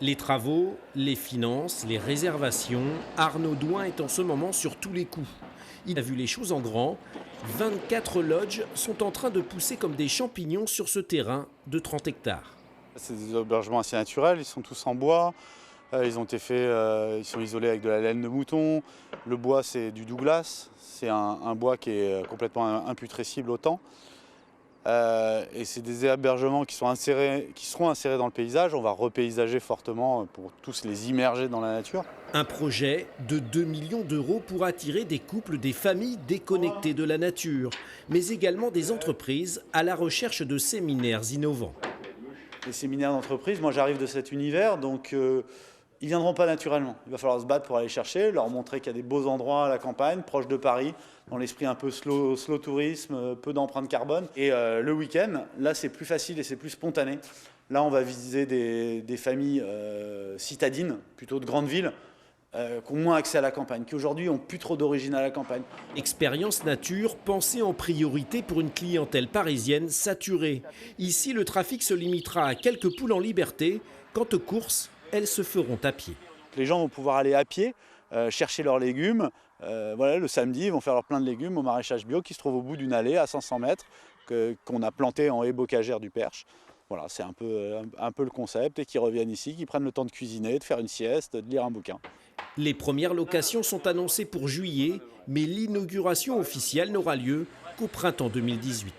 Les travaux, les finances, les réservations, Arnaud Douin est en ce moment sur tous les coups. Il a vu les choses en grand. 24 lodges sont en train de pousser comme des champignons sur ce terrain de 30 hectares. C'est des hébergements assez naturels, ils sont tous en bois, ils ont été faits, ils sont isolés avec de la laine de mouton. Le bois c'est du Douglas, c'est un bois qui est complètement imputrescible au temps. Et c'est des hébergements qui seront insérés dans le paysage. On va repaysager fortement pour tous les immerger dans la nature. Un projet de 2 millions d'euros pour attirer des couples, des familles déconnectées de la nature, mais également des entreprises à la recherche de séminaires innovants. Les séminaires d'entreprise, moi j'arrive de cet univers, donc ils ne viendront pas naturellement. Il va falloir se battre pour aller chercher, leur montrer qu'il y a des beaux endroits à la campagne, proche de Paris, dans l'esprit un peu slow tourisme, peu d'empreinte carbone. Et le week-end, là c'est plus facile et c'est plus spontané. Là on va viser des familles citadines, plutôt de grandes villes, qui ont moins accès à la campagne, qui aujourd'hui n'ont plus trop d'origine à la campagne. Expérience nature pensée en priorité pour une clientèle parisienne saturée. Ici, le trafic se limitera à quelques poules en liberté. Quant aux courses, elles se feront à pied. Les gens vont pouvoir aller à pied, chercher leurs légumes. Voilà, le samedi, ils vont faire leur plein de légumes au maraîchage bio qui se trouve au bout d'une allée à 500 mètres qu'on a planté en haie bocagère du Perche. Voilà, c'est un peu le concept et qu'ils reviennent ici, qu'ils prennent le temps de cuisiner, de faire une sieste, de lire un bouquin. Les premières locations sont annoncées pour juillet, mais l'inauguration officielle n'aura lieu qu'au printemps 2018.